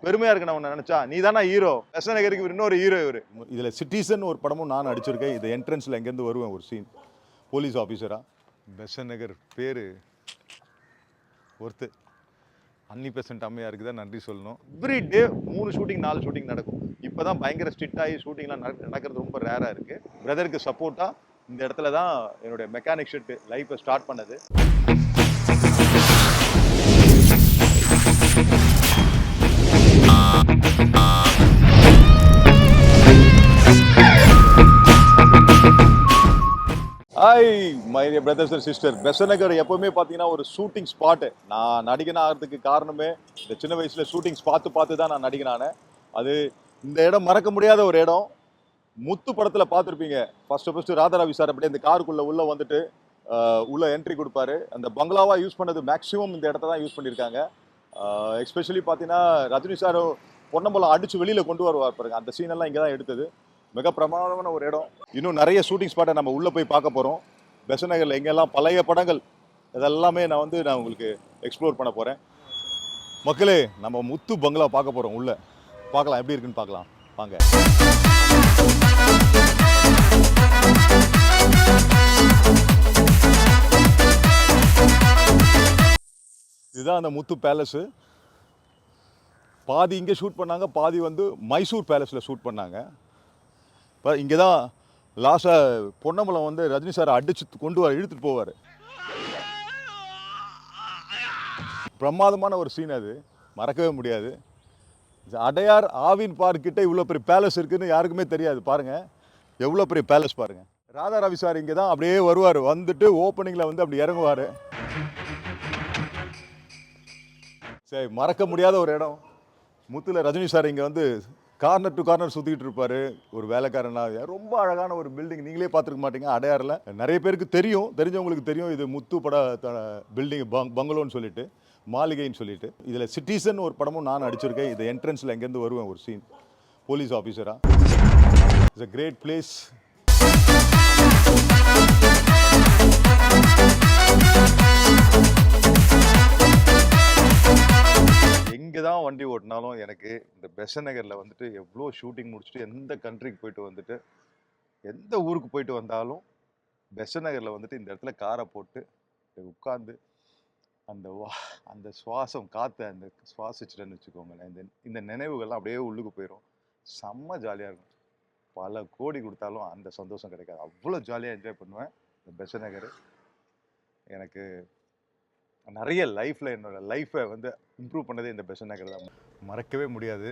பெருமையா இருக்கு நான் நினைச்சா நீ தானே ஹீரோ. பெசன்ட் நகருக்கு இன்னொரு ஹீரோ இவரு. இதுல சிட்டிசன் ஒரு படமும் நான் நடிச்சிருக்கேன். இது என்ட்ரன்ஸ்ல எங்கேருந்து வருவேன் ஒரு சீன் போலீஸ் ஆஃபீஸரா. பெசன்ட் நகர் பேரு ஒருத்து அன்னி பெசன்ட் அம்மையாருக்கு தான் நன்றி சொல்லணும். எவ்ரி டே 3 ஷூட்டிங் 4 ஷூட்டிங் நடக்கும். இப்போதான் பயங்கர ஸ்ட்ரிக்ட் ஆகி ஷூட்டிங்லாம் நடக்கிறது ரொம்ப ரேராக இருக்கு. பிரதருக்கு சப்போர்ட்டா இந்த இடத்துல தான் என்னுடைய மெக்கானிக் ஷெட் லைஃப்பை ஸ்டார்ட் பண்ணது. Hi my brothers and sister. Besant Nagar எப்பவுமே பார்த்தீங்கன்னா ஒரு ஷூட்டிங் ஸ்பாட்டு. நான் நடிகன் ஆகிறதுக்கு காரணமே இந்த சின்ன வயசுல ஷூட்டிங்ஸ் பார்த்து தான் நான் நடிகனானேன். அது இந்த இடம் மறக்க முடியாத ஒரு இடம். முத்து படத்துல பார்த்துருப்பீங்க. ஃபர்ஸ்ட் ராதாரவி சார் அப்படியே இந்த காருக்குள்ள உள்ள வந்துட்டு உள்ள என்ட்ரி கொடுப்பாரு. அந்த பங்களாவா யூஸ் பண்ணது மேக்ஸிமம் இந்த இடத்த தான் யூஸ் பண்ணியிருக்காங்க. எஸ்பெஷலி பார்த்தீங்கன்னா ரஜினி சார் பொன்னம்பலம் அடிச்சு வெளியில கொண்டு வருவார் பாருங்க. அந்த சீன் எல்லாம் இங்கே தான் எடுத்தது. மிக பிரமாதமான ஒரு இடம். இன்னும் நிறைய ஷூட்டிங் ஸ்பாட்டை நம்ம உள்ள போய் பார்க்க போறோம். பெசன்ட் நகர்ல எங்கெல்லாம் பழைய படங்கள் இதெல்லாமே நான் உங்களுக்கு எக்ஸ்ப்ளோர் பண்ண போறேன். மக்களே, நம்ம முத்து பங்களா பார்க்க போறோம். உள்ள பார்க்கலாம் எப்படி இருக்குன்னு பார்க்கலாம் வாங்க. இதுதான் அந்த முத்து பேலஸ். பாதி இங்கே ஷூட் பண்ணாங்க, பாதி மைசூர் பேலஸில் ஷூட் பண்ணாங்க. இப்போ இங்கே தான் லாஸ்ட்டாக பொன்னம்பலம் ரஜினி சாரை அடிச்சு இழுத்துட்டு போவார். பிரமாதமான ஒரு சீன், அது மறக்கவே முடியாது. அடையார் ஆவின் பார்க் கிட்ட இவ்வளோ பெரிய பேலஸ் இருக்குன்னு யாருக்குமே தெரியாது. பாருங்கள் எவ்வளோ பெரிய பேலஸ் பாருங்கள். ராதா ரவி சார் இங்கே தான் அப்படியே வருவார். வந்துட்டு ஓப்பனிங்கில் அப்படி இறங்குவார். சரி, மறக்க முடியாத ஒரு இடம். முத்துல ரஜினி சார் இங்கே கார்னர் டு கார்னர் சுற்றிக்கிட்டு இருப்பார் ஒரு வேலைக்காரனாக. ரொம்ப அழகான ஒரு பில்டிங். நீங்களே பார்த்துருக்க மாட்டீங்க. அடையாரில் நிறைய பேருக்கு தெரிஞ்சவங்களுக்கு தெரியும். இது முத்து பட பில்டிங் பங்களோன்னு சொல்லிட்டு, மாளிகைன்னு சொல்லிட்டு. இதில் சிட்டிசன் ஒரு படமும் நான் நடிச்சிருக்கேன். இது என்ட்ரன்ஸில் எங்கேருந்து வருவேன் ஒரு சீன் போலீஸ் ஆஃபீஸரா. It's a great place. எங்கே தான் வண்டி ஓட்டினாலும் எனக்கு இந்த பெசன்ட் நகரில் எவ்வளோ ஷூட்டிங் முடிச்சுட்டு எந்த கண்ட்ரிக்கு போயிட்டு எந்த ஊருக்கு போயிட்டு வந்தாலும் பெசன்ட் நகரில் இந்த இடத்துல காரை போட்டு உட்காந்து அந்த சுவாசம் காற்றை சுவாசிச்சுட்டேன்னு வச்சுக்கோங்களேன். இந்த நினைவுகள்லாம் அப்படியே உள்ளுக்கு போயிடும். செம்ம ஜாலியாக இருக்கும். பல கோடி கொடுத்தாலும் அந்த சந்தோஷம் கிடைக்காது. அவ்வளோ ஜாலியாக என்ஜாய் பண்ணுவேன் இந்த பெசன்ட் நகர். எனக்கு நிறைய என்னோட லைஃப்பை இம்ப்ரூவ் பண்ணதே இந்த பெசன்ட் நகர் தான். மறக்கவே முடியாது.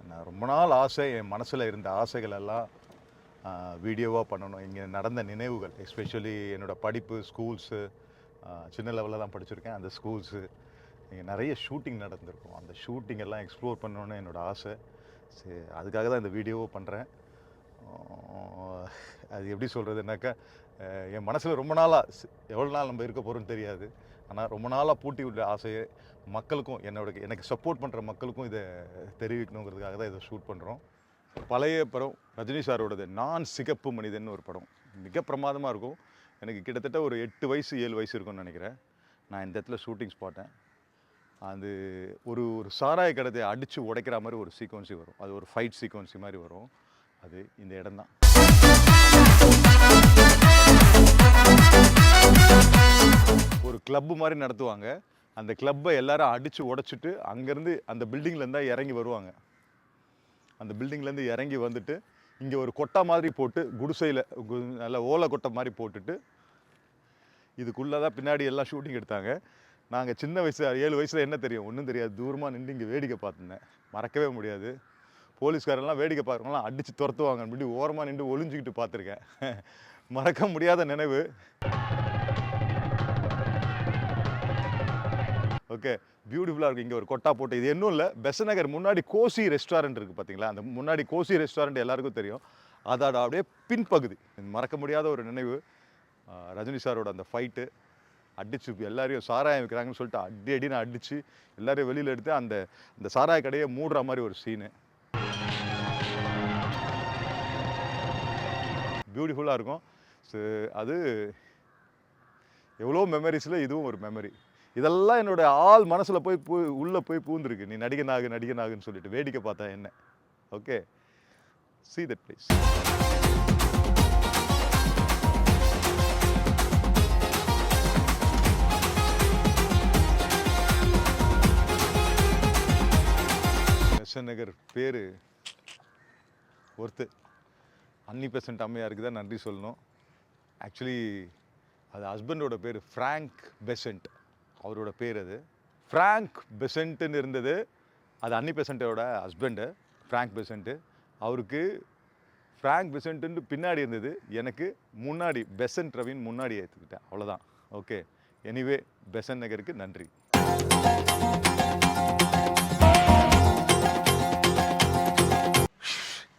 நான் ரொம்ப நாள் ஆசை, என் மனசில் இருந்த ஆசைகள் எல்லாம் வீடியோவாக பண்ணணும். இங்கே நடந்த நினைவுகள், எஸ்பெஷலி என்னோடய படிப்பு, ஸ்கூல்ஸு, சின்ன லெவலில் தான் படிச்சிருக்கேன். அந்த ஸ்கூல்ஸு இங்கே நிறைய ஷூட்டிங் நடந்திருக்கும். அந்த ஷூட்டிங் எல்லாம் எக்ஸ்ப்ளோர் பண்ணணுன்னு என்னோடய ஆசை. சரி, அதுக்காக தான் இந்த வீடியோவும் பண்ணுறேன். அது எப்படி சொல்கிறதுனாக்கா, என் மனசில் ரொம்ப நாளாக எவ்வளோ நாள் நம்ம இருக்க போகிறோன்னு தெரியாது. ஆனால் ரொம்ப நாளாக பூட்டி உள்ள ஆசையை மக்களுக்கும் எனக்கு சப்போர்ட் பண்ணுற மக்களுக்கும் இதை தெரிவிக்கணுங்கிறதுக்காக தான் இதை ஷூட் பண்ணுறோம். பழைய படம் ரஜினி சாரோடது நான் சிகப்பு மனிதன் ஒரு படம். மிக பிரமாதமாக இருக்கும். எனக்கு கிட்டத்தட்ட ஒரு 8 வயசு 7 வயசு இருக்கும்னு நினைக்கிறேன். நான் இந்த இடத்துல ஷூட்டிங்ஸ் பார்த்தேன். அது ஒரு சாராய கடத்தை அடித்து உடைக்கிற மாதிரி ஒரு சீக்வன்ஸி வரும். அது ஒரு ஃபைட் சீக்வன்ஸி மாதிரி வரும். அது இந்த இடம் தான். ஒரு கிளப்பு மாதிரி நடத்துவாங்க. அந்த கிளப்பை எல்லாரும் அடித்து உடைச்சிட்டு அங்கேருந்து அந்த பில்டிங்லேருந்து இறங்கி வருவாங்க. அந்த பில்டிங்லேருந்து இறங்கி வந்துட்டு இங்கே ஒரு கொட்டை மாதிரி போட்டு, குடிசையில் நல்ல ஓலை கொட்டை மாதிரி போட்டுட்டு, இதுக்குள்ளே தான் பின்னாடி எல்லாம் ஷூட்டிங் எடுத்தாங்க. நாங்கள் சின்ன வயசு 7 வயசில் என்ன தெரியும், ஒன்றும் தெரியாது. தூரமாக நின்று இங்கே வேடிக்கை பார்த்துருந்தேன். மறக்கவே முடியாது. போலீஸ்காரெல்லாம் வேடிக்கை பார்க்குறவங்களாம் அடித்து துரத்துவாங்க. இப்படி ஓரமாக நின்று ஒளிஞ்சிக்கிட்டு பார்த்துருக்கேன். மறக்க முடியாத நினைவு. ஓகே, பியூட்டிஃபுல்லாக இருக்குது. இங்கே ஒரு கொட்டா போட்டு, இது இன்னும் இல்லை, பெசன்ட் நகர் முன்னாடி கோசி ரெஸ்டாரண்ட் இருக்குது பார்த்தீங்களா. அந்த முன்னாடி கோசி ரெஸ்டாரண்ட் எல்லாருக்கும் தெரியும். அதோட அப்படியே பின்பகுதி. மறக்க முடியாத ஒரு நினைவு. ரஜினி சாரோட அந்த ஃபைட்டு அடிச்சு எல்லாரையும் சாராயம் வைக்கிறாங்கன்னு சொல்லிட்டு அடின்னு அடித்து எல்லாரையும் வெளியில் எடுத்து அந்த சாராய கடையை மூடுற மாதிரி ஒரு சீனு. பியூட்டிஃபுல்லாக இருக்கும். ஸோ அது எவ்வளோ மெமரிஸில் இதுவும் ஒரு மெமரி. இதெல்லாம் என்னோட ஆள் மனசில் போய் உள்ளே போய் பூந்துருக்கு. நீ நடிகனாகுன்னு சொல்லிட்டு வேடிக்கை பார்த்தேன் என்ன. Okay, see that please. Besant Nagar பேர் ஒருத்து அன்னி பெசன்ட் அம்மையாருக்கு தான் நன்றி சொல்லணும். ஆக்சுவலி அது ஹஸ்பண்டோட பேர் ஃப்ராங்க் பெசன்ட், அவரோட பேர் அது. ஃப்ராங்க் பெசன்ட்னு இருந்தது, அது அன்னி பெசன்ட்டோட ஹஸ்பண்டு ஃப்ராங்க் பெசன்ட்டு. அவருக்கு ஃப்ராங்க் பெசன்ட்டுன்னு பின்னாடி இருந்தது, எனக்கு முன்னாடி பெசன்ட் ரவின்னு முன்னாடி ஏற்றுக்கிட்டேன், அவ்வளோதான். ஓகே, எனிவே பெசன்ட் நகருக்கு நன்றி.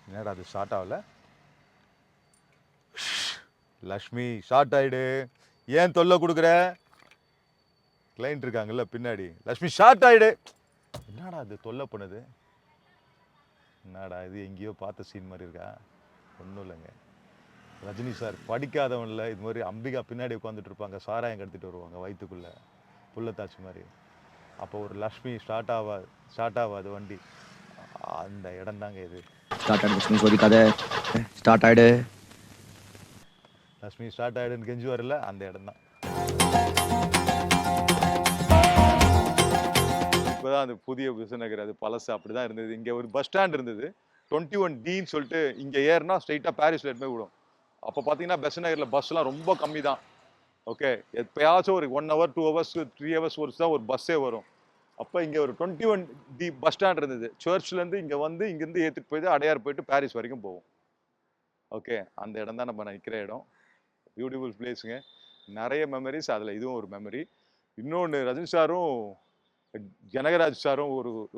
என்னடா அது ஷார்ட் ஆகல? லக்ஷ்மி ஷார்ட் ஆயிடு, ஏன் தொல்லை கொடுக்குற? கிளைண்ட் இருக்காங்கல்ல பின்னாடி. லக்ஷ்மி ஷார்ட் ஆயிடு. என்னடா அது தொல்லை பண்ணுது? என்னடா இது எங்கேயோ பார்த்த சீன் மாதிரி இருக்கா? ஒன்றும் இல்லைங்க, ரஜினி சார் படிக்காதவன்ல இது மாதிரி அம்பிகா பின்னாடி உட்காந்துட்டு இருப்பாங்க, சாராயம் கடத்திட்டு வருவாங்க வயிற்றுக்குள்ளே புள்ளத்தாச்சி மாதிரி. அப்போ ஒரு லக்ஷ்மி ஸ்டார்ட் ஆகாது வண்டி, அந்த இடம் தாங்க இது. ஸ்டார்ட் ஆயிடு லக்ஷ்மி ஸ்டார்ட் ஆயிடுன்னு கெஞ்சி வரல, அந்த இடம் தான். இப்போதான் அந்த புதிய பெசன்ட் நகர், அது பழசு அப்படி தான் இருந்தது. இங்கே ஒரு பஸ் ஸ்டாண்ட் இருந்தது 21Dன்னு சொல்லிட்டு, இங்கே ஏறினா ஸ்ட்ரைட்டாக பாரிஸில் எடுத்து போய் விடும். அப்போ பார்த்தீங்கன்னா பெசன்ட் நகரில் பஸ்லாம் ரொம்ப கம்மி தான். ஓகே, எப்பயாச்சும் ஒரு 1 hour 2 hours 3 hours ஒரு தான் ஒரு பஸ்ஸே வரும். அப்போ இங்கே ஒரு 21D பஸ் ஸ்டாண்ட் இருந்தது. சர்ச்லேருந்து இங்கே வந்து இங்கேருந்து ஏற்றிட்டு போய் அடையார் போயிட்டு பாரிஸ் வரைக்கும் போவோம். ஓகே, அந்த இடம் தான் நம்ம நிற்கிற இடம். பியூட்டிஃபுல் பிளேஸுங்க, நிறைய மெமரிஸ், அதில் இதுவும் ஒரு மெமரி. இன்னொன்று, ரஜினி சாரும் ஜனகராஜ் சாரும்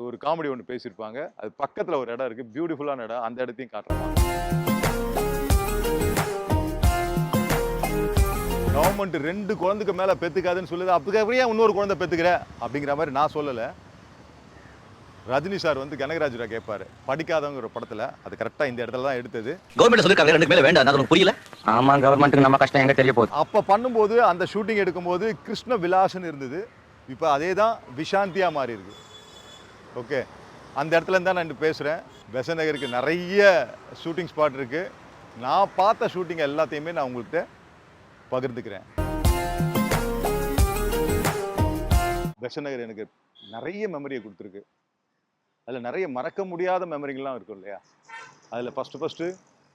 ஒரு காமெடி ஒன்று பேசியிருப்பாங்க, அது பக்கத்தில் ஒரு இடம் இருக்குது, பியூட்டிஃபுல்லான இடம், அந்த இடத்தையும் காட்டுறாங்க. கவர்மெண்ட் 2 குழந்தைக்கு மேலே பெற்றுக்காதுன்னு சொல்லுது, அப்படியே இன்னொரு குழந்தை பெற்றுக்கிற அப்படிங்கிற மாதிரி நான் சொல்லலை. ரஜினி சார் வந்து கனகராஜரை கேட்பாரு படிக்காதவங்கிற படத்தில், அது கரெக்டாக இந்த இடத்துல தான் எடுத்தது. கவர்மெண்ட் சொல்லிருக்காங்க 2 மேல வேண்டாம், அது புரியல. ஆமா, கவர்மெண்ட்டுக்கு நம்ம கஷ்டம் எங்க தெரிய போகுது. அப்போ பண்ணும்போது அந்த ஷூட்டிங் எடுக்கும்போது கிருஷ்ண விலாஸ்ன்னு இருந்தது, இப்போ அதே தான் விஷாந்தியா மாறி இருக்கு. ஓகே, அந்த இடத்துல தான் நான் பேசுகிறேன். பெசன்ட் நகருக்கு நிறைய ஷூட்டிங் ஸ்பாட் இருக்குது. நான் பார்த்த ஷூட்டிங் எல்லாத்தையுமே நான் உங்கள்கிட்ட பகிர்ந்துக்கிறேன். பெசன்ட் நகர் எனக்கு நிறைய மெமரியை கொடுத்துருக்கு. அதில் நிறைய மறக்க முடியாத மெமரிகள்லாம் இருக்கும் இல்லையா. அதில் ஃபஸ்ட்டு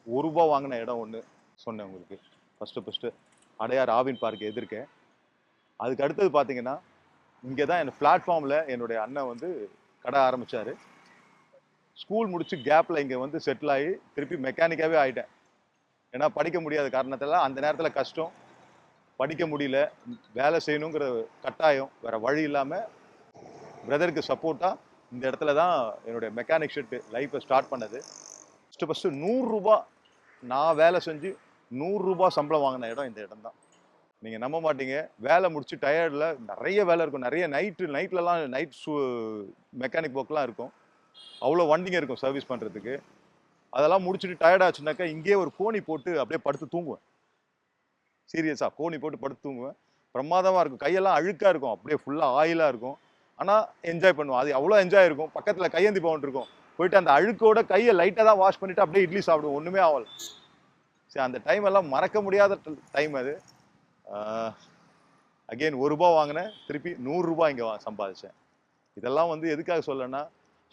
₹1 வாங்கின இடம் ஒன்று சொன்னேன் உங்களுக்கு. ஃபஸ்ட்டு அடையார் ஆவின் பார்க் எதிர்க்கேன். அதுக்கு அடுத்தது பார்த்தீங்கன்னா, இங்கே தான் என் பிளாட்ஃபார்மில் என்னுடைய அண்ணன் வந்து கடை ஆரம்பித்தார். ஸ்கூல் முடிச்சு கேப்பில் இங்கே வந்து செட்டில் ஆகி திருப்பி மெக்கானிக்காகவே ஆகிட்டேன். ஏன்னா படிக்க முடியாத காரணத்தில் அந்த நேரத்தில் கஷ்டம், படிக்க முடியல, வேலை செய்யணுங்கிற கட்டாயம், வேறு வழி இல்லாமல் பிரதருக்கு சப்போர்ட்டாக இந்த இடத்துல தான் என்னுடைய மெக்கானிக் ஷெட்டு லைஃப்பை ஸ்டார்ட் பண்ணது. ஃபஸ்ட்டு ₹100 நான் வேலை செஞ்சு ₹100 சம்பளம் வாங்கின இடம் இந்த இடம் தான். நீங்கள் நம்ப மாட்டீங்க, வேலை முடிச்சு டயர்டில் நிறைய வேலை இருக்கும், நிறைய நைட்லலாம் நைட் மெக்கானிக் ஒர்க்லாம் இருக்கும், அவ்வளோ வண்டிங்க இருக்கும் சர்வீஸ் பண்ணுறதுக்கு. அதெல்லாம் முடிச்சுட்டு டயர்டாச்சுனாக்கா இங்கேயே ஒரு கோணி போட்டு அப்படியே படுத்து தூங்குவேன். சீரியஸாக கோணி போட்டு படுத்து தூங்குவேன். பிரமாதமாக இருக்கும், கையெல்லாம் அழுக்காக இருக்கும், அப்படியே ஃபுல்லாக ஆயிலாக இருக்கும், ஆனால் என்ஜாய் பண்ணுவோம். அது அவ்வளோ என்ஜாய் இருக்கும். பக்கத்தில் கையேந்தி பவன் இருக்கும், போயிட்டு அந்த அழுக்கோட கையை லைட்டாக தான் வாஷ் பண்ணிவிட்டு அப்படியே இட்லி சாப்பிடுவோம், ஒன்றுமே ஆகலை. சரி, அந்த டைம் எல்லாம் மறக்க முடியாத டைம் அது. அகெயின் ₹1 வாங்கினேன், திருப்பி ₹100 இங்கே சம்பாதிச்சேன். இதெல்லாம் வந்து எதுக்காக சொல்லணும்னா,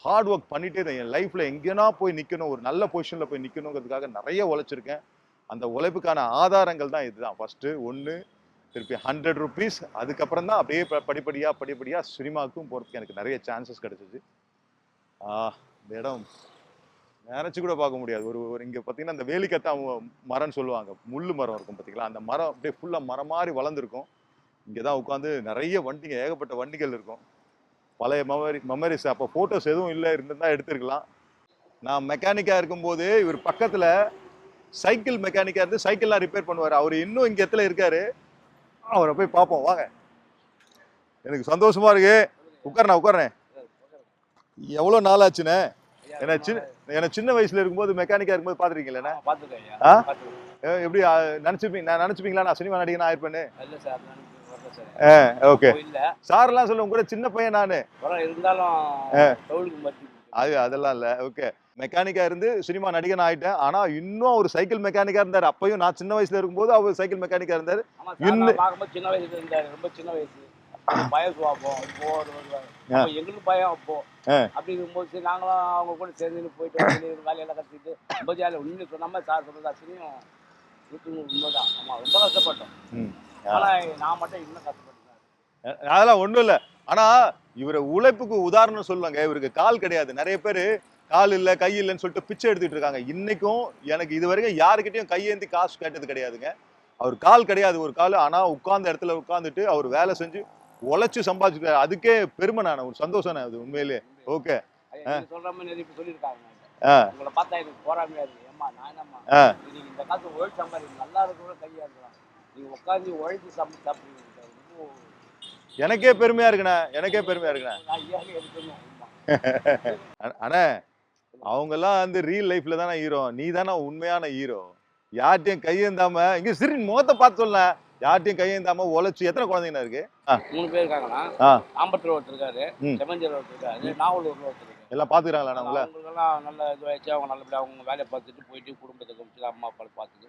ஹார்ட் ஒர்க் பண்ணிகிட்டே தான் என் லைஃப்பில் எங்கேனா போய் நிற்கணும், ஒரு நல்ல பொசிஷனில் போய் நிற்கணுங்கிறதுக்காக நிறைய உழைச்சிருக்கேன். அந்த உழைப்புக்கான ஆதாரங்கள் தான் இதுதான். ஃபஸ்ட்டு 1, திருப்பி ₹100, அதுக்கப்புறம் தான் அப்படியே படிப்படியாக சினிமாவுக்கும் போகிறதுக்கு எனக்கு நிறைய சான்சஸ் கிடச்சிச்சு. இந்த இடம் நினச்சி கூட பார்க்க முடியாது. ஒரு இங்கே பார்த்தீங்கன்னா இந்த வேலிக்கத்தா மரம்னு சொல்லுவாங்க, முள்ளு மரம் இருக்கும் பார்த்தீங்களா, அந்த மரம் அப்படியே ஃபுல்லாக மரம் மாதிரி வளர்ந்துருக்கும். இங்கே தான் உட்காந்து நிறைய வண்டிங்க, ஏகப்பட்ட வண்டிகள் இருக்கும். பழைய மெமரிஸ். அப்போ ஃபோட்டோஸ் எதுவும் இல்லை, இருந்திருந்தால் எடுத்துருக்கலாம். நான் மெக்கானிக்காக இருக்கும்போது இவர் பக்கத்தில் சைக்கிள் மெக்கானிக்காக இருந்து சைக்கிள்லாம் ரிப்பேர் பண்ணுவார். அவர் இன்னும் இங்கே இடத்துல இருக்காரு, அவரை போய் பார்ப்போம் வாங்க. எனக்கு சந்தோஷமா இருக்கு. உட்கார்றேன். எவ்வளோ நாள் ஆச்சுண்ணே? ஏன்னா சின்ன வயசுல இருக்கும்போது மெக்கானிக்கா இருக்கும்போது பாத்துருக்கீங்களா? எப்படி நினைச்சுப்பீங்களா நான் சினிமா நடிகனா ஆயிருப்பேன்னு? சார். ஓகே. இல்ல சார்லாம் சொல்ல உங்க கூட சின்ன பையன் நானு. இருந்தாலும் தொழிலுக்கு மத்தி அதெல்லாம் இல்ல. ஓகே. மெக்கானிக்கா இருந்து சினிமா நடிகன் ஆயிட்டேன். ஆனா இன்னும் அவர் சைக்கிள் மெக்கானிக்கா இருந்தாரு. அப்பயும் நான் சின்ன வயசுல இருக்கும்போது அவர் சைக்கிள் மெக்கானிக்கா இருந்தாரு. ஆமா சார், நான் பார்க்கும்போது சின்ன வயசுல இருந்தாரு. ரொம்ப சின்ன வயசு. பயம் சுவாபம். இப்போ எங்களுக்கு பயம் அப்போ. அப்படி இருக்கும்போது சரி நாங்களும் அவங்க கூட சேர்ந்து போயிட்டு வந்து வேலையெல்லாம் கற்றுக்கிட்டு ரொம்ப ஜாலியாக உண்மையை சொன்ன மாதிரி சார் சொன்னது அசனியும் உண்மைதான். ஆமா ரொம்ப கஷ்டப்பட்டோம். ஆனா நான் மட்டும் இன்னும் கஷ்டப்பட்டேன். அதெல்லாம் ஒண்ணும் இல்ல. ஆனா இவர உழைப்புக்கு உதாரணம் சொல்லுவாங்க. இவருக்கு கால் கிடையாது. நிறைய பேரு கால் இல்ல கை இல்லைன்னு சொல்லிட்டு பிச்சை எடுத்துட்டு இருக்காங்க. இன்னைக்கும் எனக்கு இது வரைக்கும் யாருக்கிட்டையும் கையேந்தி காசு கேட்டது கிடையாதுங்க. அவர் கால் கிடையாது ஒரு கால். ஆனா உட்கார்ந்த இடத்துல உட்கார்ந்துட்டு அவர் வேலை செஞ்சு உழைச்சு சம்பாதிச்சிருக்காரு. அதுக்கே பெருமை நான் ஒரு சந்தோஷம் அது உண்மையிலே. ஓகே. சொல்ற மாதிரி நிறைய பேர் சொல்லியிருக்காங்க. உங்களை பார்த்தா எனக்கு போறாமையா இருக்கு. ஏம்மா நானம்மா நீங்க இந்த காசு உழைச்சு சம்பாதிக்க நல்லா இருக்கிற கையா இருக்கலாம். நீங்க உட்காந்து உழைச்சு சாப்பிடுறீங்க. எனக்கே பெருமையா இருக்குண்ணே. எனக்கே பெருமையா இருக்குண்ணே. அண்ணே அவங்க எல்லாம் வந்து ரியல் லைஃப்ல தானே ஹீரோ. நீ தானே உண்மையான ஹீரோ. யார்ட்டையும் கையேந்தாம இங்க சிறு முகத்தை பார்த்து சொல்ல. யார்ட்டையும் கையேந்தாம உழைச்சு எத்தனை குழந்தைங்க இருக்கு? 3 பேர் இருக்காங்கண்ணா. ஆம்பத்தூர் ஒருத்தர் இருக்காரு, செம்மஞ்சேரி ஒருத்தர் இருக்காரு, நாவலூர்ல ஒருத்தர் இருக்காரு. எல்லாம் பாத்துக்கிறாங்களா உங்களை? அவங்களுக்கெல்லாம் நல்ல இதுவாச்சு. அவங்க நல்லபடியா அவங்க வேலையை பார்த்துட்டு போயிட்டு குடும்பத்தை கும்பிட்டு அம்மா அப்பா பார்த்துட்டு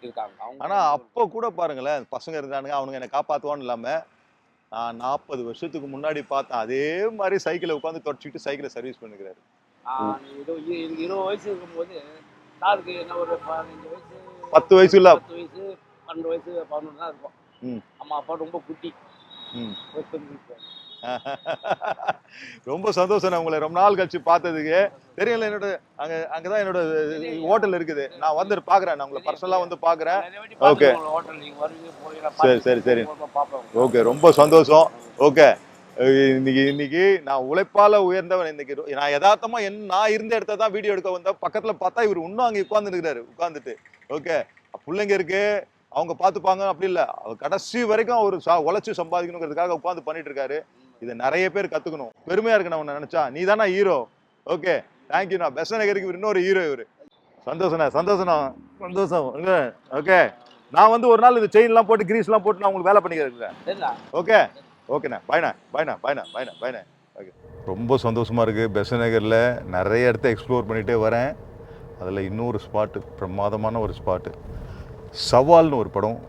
இருக்காங்க. ஆனா அப்ப கூட பாருங்களேன், பசங்க இருந்தானுங்க அவனுங்க என்ன காப்பாத்துவான்னு இல்லாம நான் 40 வருஷத்துக்கு முன்னாடி பார்த்தேன். அதே மாதிரி சைக்கிளை உட்காந்து தொடச்சிட்டு சைக்கிளை சர்வீஸ் பண்ணிக்கிறாரு. 20 வயசு இருக்கும்போது சாருக்கு என்ன ஒரு 15 வயசு 10 வயசு இல்ல 10 வயசு 12 வயசு 11 தான் இருக்கும். அம்மா அப்பா ரொம்ப குட்டி. ரொம்ப சந்தோஷம் உங்களை ரொம்ப நாள் கழிச்சு பார்த்ததுக்கு. தெரியல என்னோட அங்கதான் என்னோட ஹோட்டல் இருக்குது. நான் வந்து பாக்குறேன். நான் உங்களை பர்சனலா வந்து பாக்குறேன். ஓகே சரி சரி சரி ஓகே ரொம்ப சந்தோஷம். ஓகே இன்னைக்கு நான் உழைப்பால உயர்ந்தவன். இன்னைக்கு நான் யதார்த்தமா நான் இருந்த இடத்த தான் வீடியோ எடுக்க வந்தா பக்கத்துல பார்த்தா இவர் இன்னும் அங்க உட்கார்ந்துட்டு ஓகே பிள்ளைங்க இருக்கு அவங்க பாத்துப்பாங்க. அப்படி இல்ல அவர் கடைசி வரைக்கும் அவர் உழைச்சு சம்பாதிக்கணுங்கிறதுக்காக உட்கார்ந்து பண்ணிட்டு இருக்காரு. இதை நிறைய பேர் கத்துக்கணும். பெருமையா இருக்கு நான் நினைச்சா. நீ தானே ஹீரோ. Okay thank you. நான் பெசன்ட் நகருக்கு இன்னொரு ஹீரோ இவரு. சந்தோஷம் சந்தோஷம். ஓகே நான் வந்து ஒரு நாள் இந்த செயின் எல்லாம் போட்டு கிரீஸ் எல்லாம் போட்டு நான் உங்களுக்கு வேலை பண்ணிக்கிறேன். ஓகே ஓகேண்ணா பாய்ண்ணா. ஓகே ரொம்ப சந்தோஷமா இருக்கு. பெசன்ட் நகர்ல நிறைய இடத்த எக்ஸ்ப்ளோர் பண்ணிட்டே வரேன். அதில் இன்னொரு ஸ்பாட்டு பிரமாதமான ஒரு ஸ்பாட்டு சவால்னு ஒரு படம்.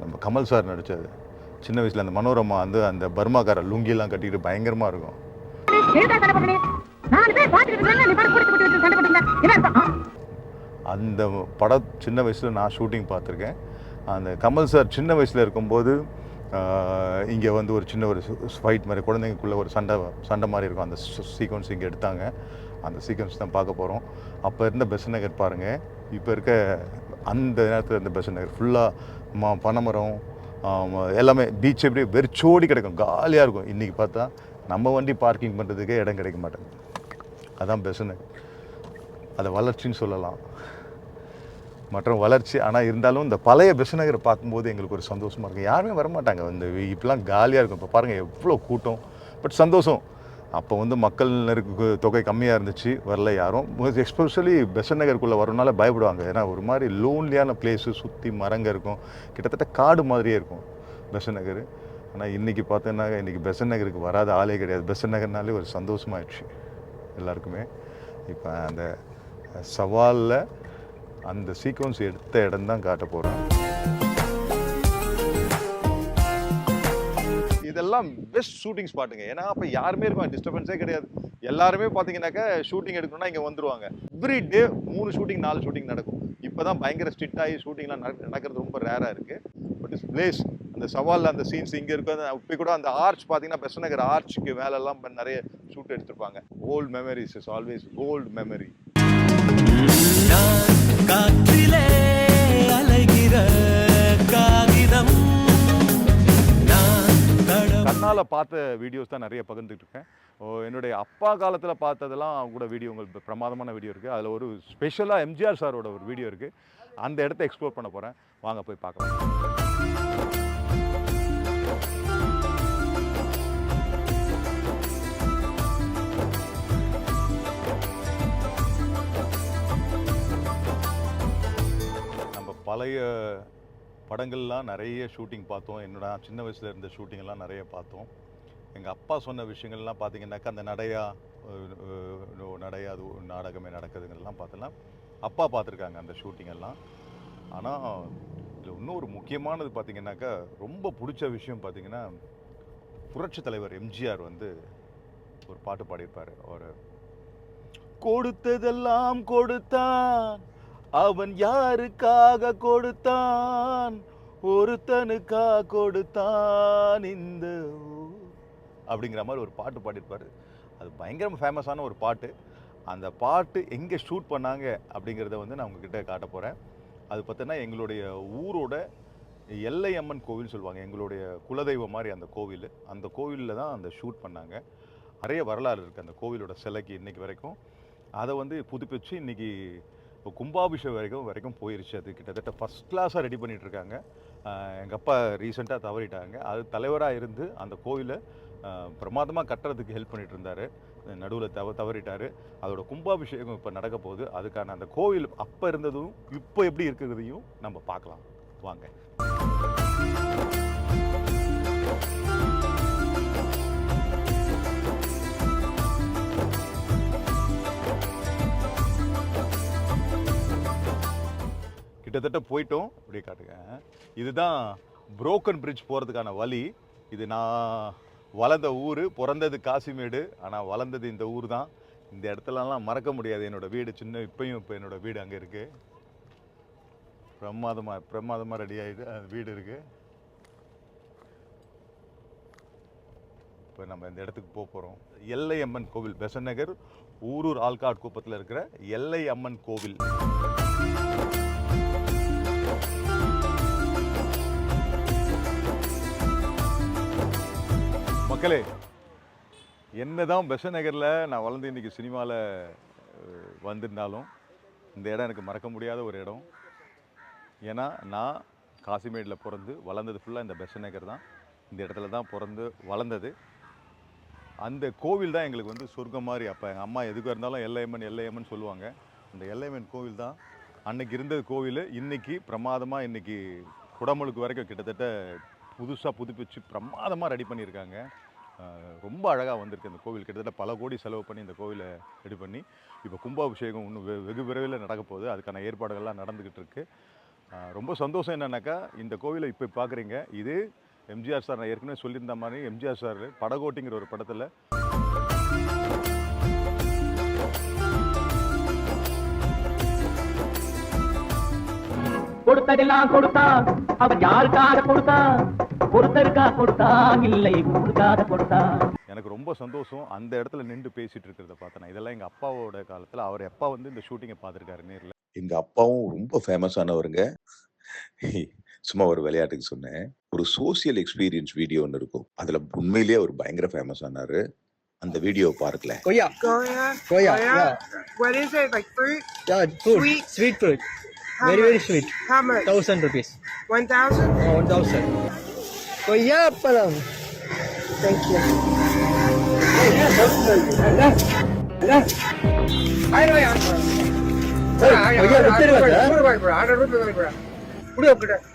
நம்ம கமல் சார் நடித்தது. சின்ன வயசில் அந்த மனோரமா வந்து அந்த பர்மாக்கார லுங்கிலாம் கட்டிட்டு பயங்கரமாக இருக்கும். அந்த படம் சின்ன வயசில் நான் ஷூட்டிங் பார்த்துருக்கேன். அந்த கமல் சார் சின்ன வயசில் இருக்கும்போது இங்கே வந்து ஒரு சின்ன ஒரு ஃபைட் மாதிரி குழந்தைங்களுக்குள்ளே ஒரு சண்டை மாதிரி இருக்கும். அந்த சீக்வன்ஸ் இங்கே எடுத்தாங்க. அந்த சீக்வன்ஸ் தான் பார்க்க போகிறோம். அப்போ இருந்த பெசன்ட் நகர் பாருங்கள். இப்போ இருக்க அந்த நேரத்தில் இருந்த பெசன்ட் நகர் ஃபுல்லாக பனைமரம் எல்லாமே பீச் எப்படி வெறிச்சோடி கிடைக்கும். காலியாக இருக்கும். இன்றைக்கி பார்த்தா நம்ம வண்டி பார்க்கிங் பண்ணுறதுக்கே இடம் கிடைக்க மாட்டேங்குது. அதான் பெசன்ட் நகர். அதை வளர்ச்சின்னு சொல்லலாம். மற்ற வளர்ச்சி. ஆனால் இருந்தாலும் இந்த பழைய பெசன்ட் நகரை பார்க்கும்போது எங்களுக்கு ஒரு சந்தோஷமாக இருக்கும். யாருமே வரமாட்டாங்க. இந்த இப்பெல்லாம் காலியாக இருக்கும். இப்போ பாருங்கள் எவ்வளோ கூட்டம். பட் சந்தோஷம். அப்போ வந்து மக்கள் தொகை கம்மியாக இருந்துச்சு. வரல யாரும். எஸ்பெஷலி பெசன்ட் நகருக்குள்ளே வரனால பயப்படுவாங்க. ஏன்னா ஒரு மாதிரி லோன்லியான பிளேஸு. சுற்றி மரங்க இருக்கும். கிட்டத்தட்ட காடு மாதிரியே இருக்கும் பெசன்ட் நகர். ஆனால் இன்றைக்கி பார்த்தோன்னா இன்றைக்கி பெசன்ட் நகருக்கு வராத ஆளே கிடையாது. பெசன்ட் நகர்னாலே ஒரு சந்தோஷமாயிடுச்சு எல்லாருக்குமே. இப்போ அந்த சவாலில் அந்த சீக்வன்ஸ் எடுத்த இடம் தான் காட்ட போகிறோம். இதெல்லாம் பெஸ்ட் ஷூட்டிங் ஸ்பாட்டுங்க. ஏன்னா அப்போ யாருமே இருக்கும், டிஸ்டர்பன்ஸே கிடையாது. எல்லாருமே பார்த்தீங்கன்னாக்கா ஷூட்டிங் எடுக்கணும்னா இங்கே வந்துருவாங்க. எவ்ரி டே 3 ஷூட்டிங் 4 ஷூட்டிங் நடக்கும். இப்போ தான் பயங்கர ஸ்ட்ரிக்ட் ஆகி ஷூட்டிங்லாம் நடக்கிறது ரொம்ப ரேராக இருக்குது. பட் இஸ் பிளேஸ் அந்த சவாலில் அந்த சீன்ஸ் இங்கே இருக்கும். இப்போ கூட அந்த ஆர்ச் பார்த்தீங்கன்னா பெசன்ட் நகர் ஆர்ச்சுக்கு மேலெல்லாம் நிறைய ஷூட் எடுத்திருப்பாங்க. Old memories is always gold memory. காற்றிலே அலைகிற காகிதம். கண்ணால் பார்த்த வீடியோஸ் தான் நிறைய பகிர்ந்துட்டு இருக்கேன். என்னுடைய அப்பா காலத்தில் பார்த்ததெல்லாம் அவங்க கூட வீடியோ உங்களுக்கு பிரமாதமான வீடியோ இருக்குது. அதில் ஒரு ஸ்பெஷலாக எம்ஜிஆர் சாரோட ஒரு வீடியோ இருக்குது. அந்த இடத்த எக்ஸ்ப்ளோர் பண்ண போகிறேன். வாங்க போய் பார்க்கலாம். பழைய படங்கள்லாம் நிறைய ஷூட்டிங் பார்த்தோம். என்னோட சின்ன வயசில் இருந்த ஷூட்டிங்கெல்லாம் நிறைய பார்த்தோம். எங்கள் அப்பா சொன்ன விஷயங்கள்லாம் பார்த்தீங்கன்னாக்கா அந்த நடையா அது நாடகமே நடக்குதுங்கெல்லாம் பார்த்தோன்னா அப்பா பார்த்துருக்காங்க அந்த ஷூட்டிங்கெல்லாம். ஆனால் இதில் இன்னொரு முக்கியமானது பார்த்தீங்கன்னாக்கா ரொம்ப பிடிச்ச விஷயம் பார்த்தீங்கன்னா புரட்சி தலைவர் எம்ஜிஆர் வந்து ஒரு பாட்டு பாடியிருப்பார். அவர் கொடுத்ததெல்லாம் கொடுத்தான், அவன் யாருக்காக கொடுத்தான், ஒருத்தனுக்கா கொடுத்தான் இந்த அப்படிங்கிற மாதிரி ஒரு பாட்டு பாடியிருப்பார். அது பயங்கர ஃபேமஸான ஒரு பாட்டு. அந்த பாட்டு எங்கே ஷூட் பண்ணாங்க அப்படிங்கிறத வந்து நான் உங்ககிட்ட காட்ட போகிறேன். அது பார்த்தீங்கன்னா எங்களுடைய ஊரோட எல்லை அம்மன் கோவில் சொல்லுவாங்க, எங்களுடைய குலதெய்வம் மாதிரி அந்த கோவில். அந்த கோவிலில் தான் அந்த ஷூட் பண்ணாங்க. நிறைய வரலாறு இருக்குது அந்த கோவிலோட சிலைக்கு இன்றைக்கி வரைக்கும். அதை வந்து புதுப்பிச்சு இன்றைக்கி கும்பாபிஷேகம் வரைக்கும் போயிருச்சு. அது கிட்டத்தட்ட ஃபஸ்ட் கிளாஸாக ரெடி பண்ணிகிட்ருக்காங்க. எங்கள் அப்பா ரீசெண்டாக தவறிட்டாங்க. அது தலைவராக இருந்து அந்த கோவிலை பிரமாதமாக கட்டுறதுக்கு ஹெல்ப் பண்ணிகிட்டு இருந்தார். நடுவில் தவறிட்டார். அதோட கும்பாபிஷேகம் இப்போ நடக்க போகுது. அதுக்கான அந்த கோவில் அப்போ இருந்ததும் இப்போ எப்படி இருக்கிறதையும் நம்ம பார்க்கலாம் வாங்க. கிட்டத்தட்ட போயிட்டோம். இப்படி காட்டுங்க. இதுதான் புரோக்கன் பிரிட்ஜ் போகிறதுக்கான வழி. இது நான் வளர்ந்த ஊர், பிறந்தது காசிமேடு, ஆனால் வளர்ந்தது இந்த ஊர் தான். இந்த இடத்துலலாம் மறக்க முடியாது. என்னோடய வீடு சின்ன இப்போயும் இப்போ என்னோடய வீடு அங்கே இருக்குது. பிரமாதமாக ரெடி ஆகிட்டு அந்த வீடு இருக்குது. இப்போ நம்ம இந்த இடத்துக்கு போகிறோம். எல்லை அம்மன் கோவில், பெசன்ட் நகர் ஊரூர் ஆல்காட் குப்பத்தில் இருக்கிற எல்லை அம்மன் கோவில். மக்களே, என்னதான் பெசன்ட் நகரில் நான் வளர்ந்து இன்றைக்கி சினிமாவில் வந்திருந்தாலும் இந்த இடம் எனக்கு மறக்க முடியாத ஒரு இடம். ஏன்னா நான் காசிமேடில் பிறந்து வளர்ந்தது ஃபுல்லாக இந்த பெசன்ட் நகர் தான். இந்த இடத்துல தான் பிறந்து வளர்ந்தது. அந்த கோவில் தான் எங்களுக்கு வந்து சொர்க்கம் மாதிரி. அப்போ எங்கள் அம்மா எதுக்காக இருந்தாலும் எல்லையம்மன் சொல்லுவாங்க. அந்த எல்லையம்மன் கோவில் தான் அன்னைக்கு இருந்தது கோவில். இன்றைக்கி பிரமாதமாக இன்றைக்கி குடமுழுக்கு வரைக்கும் கிட்டத்தட்ட புதுசாக புதுப்பிச்சு பிரமாதமாக ரெடி பண்ணியிருக்காங்க. ரொம்ப அழகாக வந்திருக்கு அந்த கோவில். கிட்டத்தட்ட பல கோடி செலவு பண்ணி இந்த கோவிலை ரெடி பண்ணி இப்போ கும்பாபிஷேகம் இன்னும் வெகு விரைவில் நடக்க போகுது. அதுக்கான ஏற்பாடுகள்லாம் நடந்துக்கிட்டு இருக்கு. ரொம்ப சந்தோஷம் என்னன்னாக்கா இந்த கோவிலை இப்போ பார்க்குறீங்க. இது எம்ஜிஆர் சார், நான் ஏற்கனவே சொல்லியிருந்த மாதிரி எம்ஜிஆர் சார் படகோட்டிங்கிற ஒரு படத்தில் கொடுத்ததெல்லாம் கொடுத்தான், அவன் யாருக்காக கொடுத்தான், ஒருத்தருக்காக கொடுத்தான், இல்லை ஊருக்காக கொடுத்தான். எனக்கு ரொம்ப சந்தோஷம் அந்த இடத்துல நின்று பேசிட்டு இருக்கிறத பார்த்தேன். இதெல்லாம் எங்கள் அப்பாவோட காலத்தில். அவர் அப்பா வந்து இந்த ஷூட்டிங்கை பார்த்துருக்காரு நேரில். எங்கள் அப்பாவும் ரொம்ப ஃபேமஸானவருங்க. சும்மா ஒரு விளையாட்டுக்கு சொன்னேன். ஒரு சோசியல் எக்ஸ்பீரியன்ஸ் வீடியோ ஒன்று இருக்கும். அதில் உண்மையிலேயே அவர் பயங்கர ஃபேமஸ் ஆனாரு. அந்த வீடியோ பார்க்கல. Goya. Goya. Yeah. What is it? Like fruit? Yeah, fruit. Sweet fruit. How Very much? sweet. How much? 1,000 rupees. 1,000? 1,000. Goya palam. Thank you.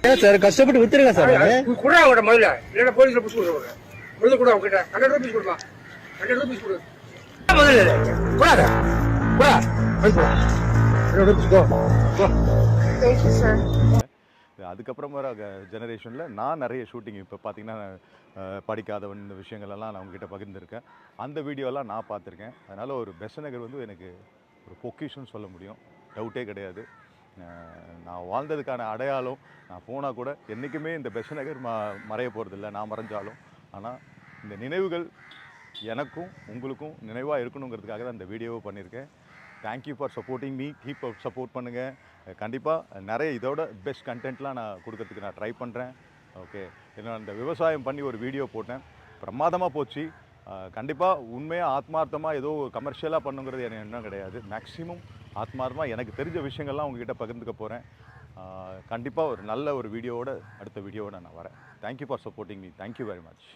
ஏன் சார் கஷ்டப்பட்டு வித்துருங்க சார். கூட அவங்கள்ட்ட முதல்ல இல்லைன்னா போலீஸ்ல புடிச்சு கொடுக்க முதல்ல கூட அவங்க கிட்ட 100 rupees கொடுப்பா. 100 rupees கொடு முதல்ல கூடாத கூடா 100 rupees go. Thank you sir. அதுக்கப்புறம் வர ஜெனரேஷனில் நான் நிறைய ஷூட்டிங் இப்போ பார்த்தீங்கன்னா படிக்காதவன் இந்த விஷயங்கள்லாம் நான் உங்ககிட்ட பகிர்ந்துருக்கேன். அந்த வீடியோலாம் நான் பார்த்துருக்கேன். அதனால் ஒரு பெசன்ட் நகர் வந்து எனக்கு ஒரு பொக்கிஷன் சொல்ல முடியும், டவுட்டே கிடையாது. நான் வாழ்ந்ததுக்கான அடையாளம். நான் போனால் கூட என்றைக்குமே இந்த பெசன்ட் நகர் மறைய போகிறதில்ல, நான் மறைஞ்சாலும். ஆனால் இந்த நினைவுகள் எனக்கும் உங்களுக்கும் நினைவாக இருக்கணுங்கிறதுக்காக தான் இந்த வீடியோவை பண்ணியிருக்கேன். Thank you for supporting me. Keep support பண்ணுங்கள். கண்டிப்பாக நிறைய இதோட பெஸ்ட் கண்டென்ட்லாம் நான் கொடுக்கறதுக்கு நான் ட்ரை பண்ணுறேன். ஓகே, ஏன்னா இந்த விவசாயம் பண்ணி ஒரு வீடியோ போட்டேன், பிரமாதமாக போச்சு. கண்டிப்பாக உண்மையாக ஆத்மார்த்தமாக ஏதோ கமர்ஷியலாக பண்ணுங்கிறது எனக்கு எண்ணம் கிடையாது. மேக்ஸிமம் ஆத்மார்த்தமாக எனக்கு தெரிஞ்ச விஷயங்கள்லாம் உங்ககிட்ட பகிர்ந்துக்க போகிறேன். கண்டிப்பாக ஒரு நல்ல ஒரு வீடியோவோட அடுத்த வீடியோவோட நான் வரேன். Thank you for supporting me. Thank you very much.